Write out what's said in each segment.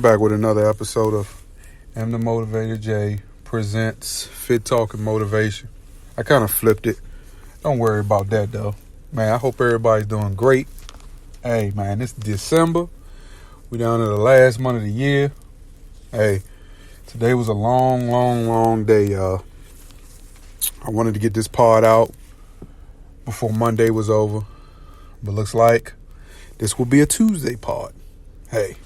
back with another episode of M the Motivator J presents Fit Talk and Motivation. I kind of flipped it. Don't worry about that though. Man, I hope everybody's doing great. Hey man, it's December. We down to the last month of the year. Hey, today was a long day, y'all. I wanted to get this pod out before Monday was over. But looks like this will be a Tuesday pod. Hey,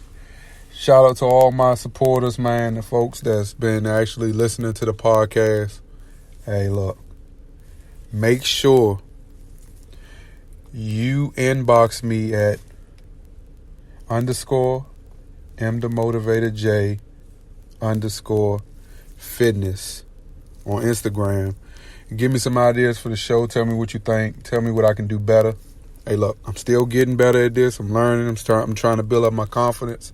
shout out to all my supporters, man, the folks that's been actually listening to the podcast. Hey, look, make sure you inbox me at _MTheMotivatorJ_fitness on Instagram. Give me some ideas for the show. Tell me what you think. Tell me what I can do better. Hey, look, I'm still getting better at this. I'm learning. I'm trying to build up my confidence.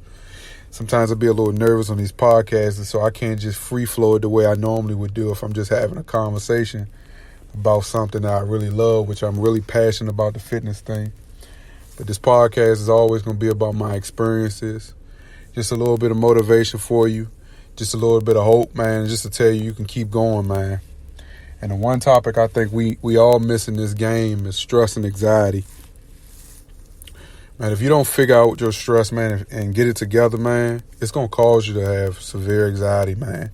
Sometimes I be a little nervous on these podcasts, and so I can't just free flow it the way I normally would do if I'm just having a conversation about something that I really love, which I'm really passionate about, the fitness thing. But this podcast is always going to be about my experiences, just a little bit of motivation for you, just a little bit of hope, man, just to tell you can keep going, man. And the one topic I think we all miss in this game is stress and anxiety. Man, if you don't figure out your stress, man, and get it together, man, it's going to cause you to have severe anxiety, man.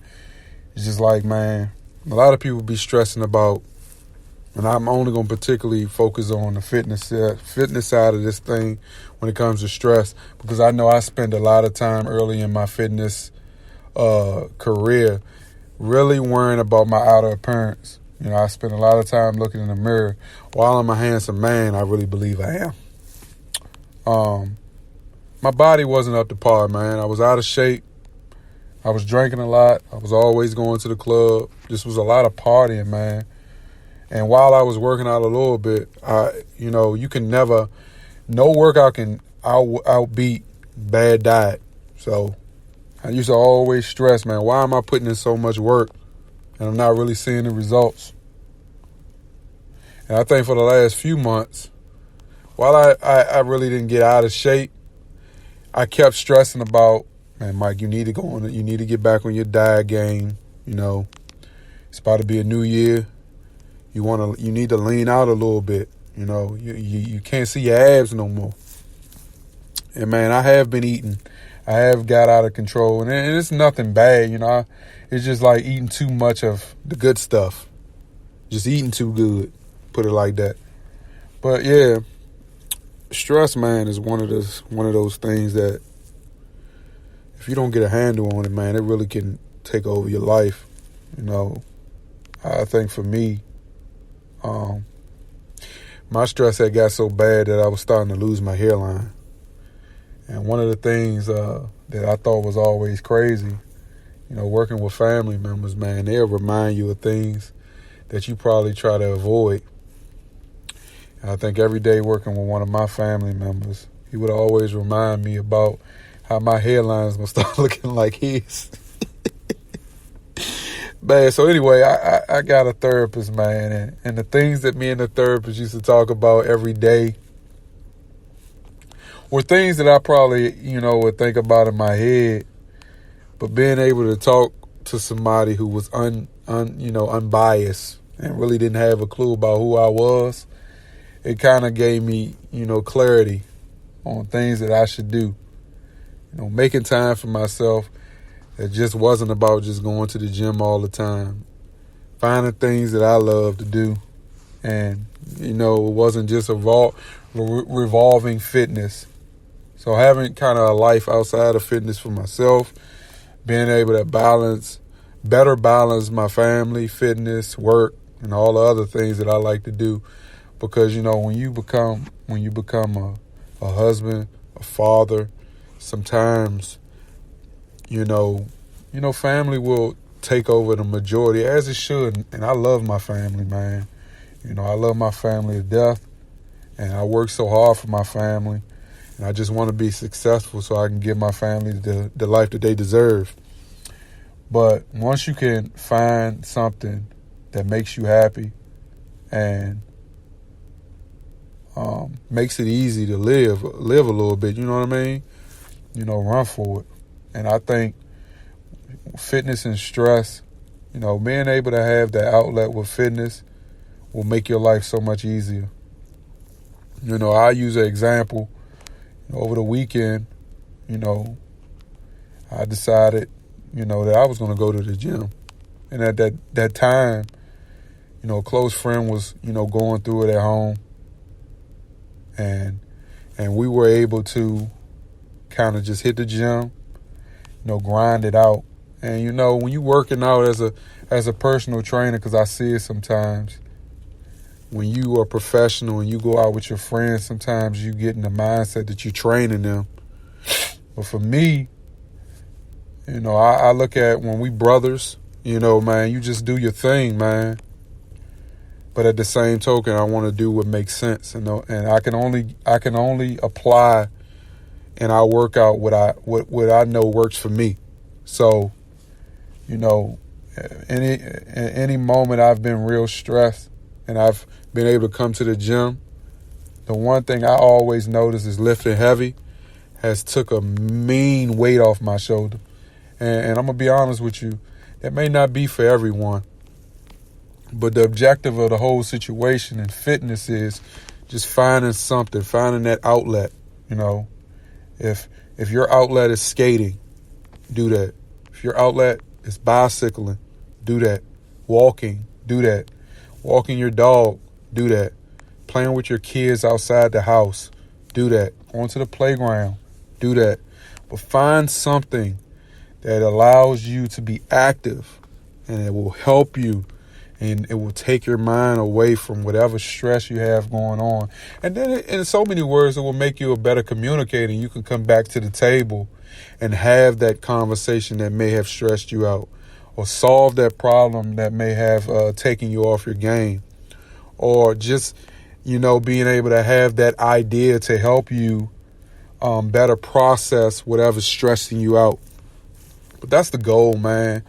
It's just like, man, a lot of people be stressing about, and I'm only going to particularly focus on the fitness side of this thing when it comes to stress, because I know I spend a lot of time early in my fitness career really worrying about my outer appearance. You know, I spend a lot of time looking in the mirror. While I'm a handsome man, I really believe I am. My body wasn't up to par, man. I was out of shape. I was drinking a lot. I was always going to the club. This was a lot of partying, man. And while I was working out a little bit, you can never, no workout can outbeat bad diet. So I used to always stress, man, why am I putting in so much work and I'm not really seeing the results? And I think for the last few months, while I really didn't get out of shape, I kept stressing about, man, Mike, you need to get back on your diet game. You know, it's about to be a new year. You need to lean out a little bit. You know, you can't see your abs no more. And man, I have been eating. I have got out of control, and it's nothing bad. You know, it's just like eating too much of the good stuff. Just eating too good. Put it like that. But yeah. Stress, man, is one of those things that if you don't get a handle on it, man, it really can take over your life. You know, I think for me, my stress had got so bad that I was starting to lose my hairline. And one of the things that I thought was always crazy, you know, working with family members, man, they'll remind you of things that you probably try to avoid. And I think every day working with one of my family members, he would always remind me about how my hairline's going to start looking like his. Man, so anyway, I got a therapist, man, and the things that me and the therapist used to talk about every day were things that I probably, would think about in my head, but being able to talk to somebody who was unbiased and really didn't have a clue about who I was, it kind of gave me, clarity on things that I should do. Making time for myself. It just wasn't about just going to the gym all the time. Finding things that I love to do. And, it wasn't just revolving fitness. So having kind of a life outside of fitness for myself, being able to better balance my family, fitness, work, and all the other things that I like to do. Because, when you become a husband, a father, sometimes, family will take over the majority, as it should. And I love my family, man. I love my family to death. And I work so hard for my family. And I just want to be successful so I can give my family the life that they deserve. But once you can find something that makes you happy and makes it easy to live a little bit, you know what I mean? Run for it. And I think fitness and stress, being able to have that outlet with fitness will make your life so much easier. I use an example. Over the weekend, I decided, that I was going to go to the gym. And at that time, a close friend was, going through it at home. And we were able to kind of just hit the gym, grind it out. And, when you working out as a personal trainer, because I see it sometimes, when you are professional and you go out with your friends, sometimes you get in the mindset that you're training them. But for me, I look at when we brothers, man, you just do your thing, man. But at the same token, I want to do what makes sense, and I can only apply and I work out what I know works for me. So, any moment I've been real stressed and I've been able to come to the gym, the one thing I always notice is lifting heavy has took a mean weight off my shoulder. And I'm going to be honest with you, that may not be for everyone. But the objective of the whole situation in fitness is just finding that outlet. If your outlet is skating, do that. If your outlet is bicycling, do that. Walking, do that. Walking your dog, do that. Playing with your kids outside the house, do that. Going to the playground, do that. But find something that allows you to be active, and it will help you, and it will take your mind away from whatever stress you have going on. And then in so many words, it will make you a better communicator. You can come back to the table and have that conversation that may have stressed you out, or solve that problem that may have taken you off your game, or just, being able to have that idea to help you better process whatever's stressing you out. But that's the goal, man.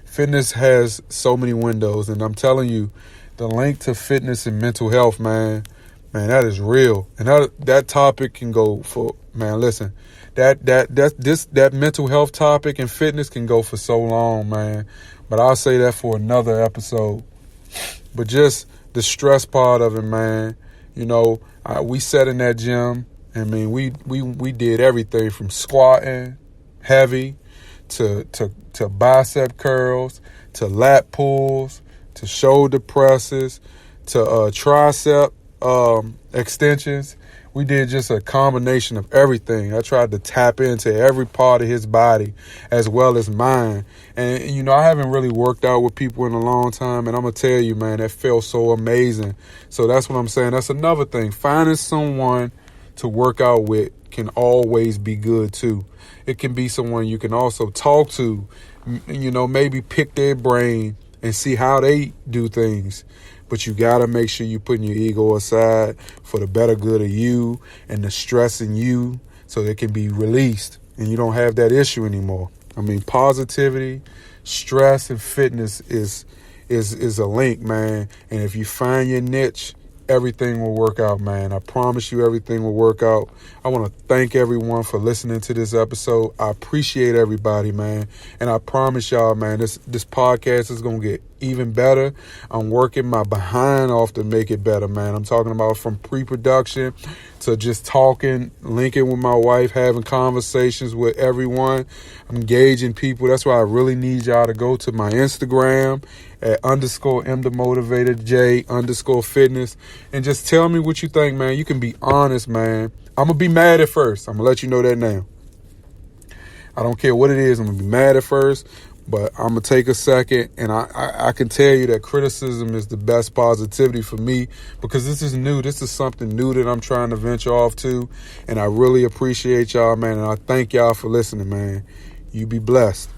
Fitness has so many windows, and I'm telling you, the link to fitness and mental health, man, that is real. And that topic can go for, man, listen, that mental health topic and fitness can go for so long, man. But I'll say that for another episode. But just the stress part of it, man. We sat in that gym. I mean, we did everything from squatting heavy to bicep curls, to lat pulls, to shoulder presses, to tricep extensions. We did just a combination of everything. I tried to tap into every part of his body as well as mine. And, I haven't really worked out with people in a long time. And I'm going to tell you, man, that felt so amazing. So that's what I'm saying. That's another thing. Finding someone to work out with can always be good, too. It can be someone you can also talk to, maybe pick their brain and see how they do things. But you got to make sure you're putting your ego aside for the better good of you and the stress in you, so it can be released and you don't have that issue anymore. I mean, positivity, stress, and fitness is a link, man. And if you find your niche, everything will work out, man. I promise you everything will work out. I want to thank everyone for listening to this episode. I appreciate everybody, man. And I promise y'all, man, this podcast is going to get even better. I'm working my behind off to make it better, man. I'm talking about from pre-production to just talking, linking with my wife, having conversations with everyone, engaging people. That's why I really need y'all to go to my Instagram at _MTheMotivatorJ_fitness and just tell me what you think, man. You can be honest, man. I'm going to be mad at first. I'm going to let you know that now. I don't care what it is. I'm going to be mad at first, but I'm going to take a second, and I can tell you that criticism is the best positivity for me, because this is new. This is something new that I'm trying to venture off to, and I really appreciate y'all, man, and I thank y'all for listening, man. You be blessed.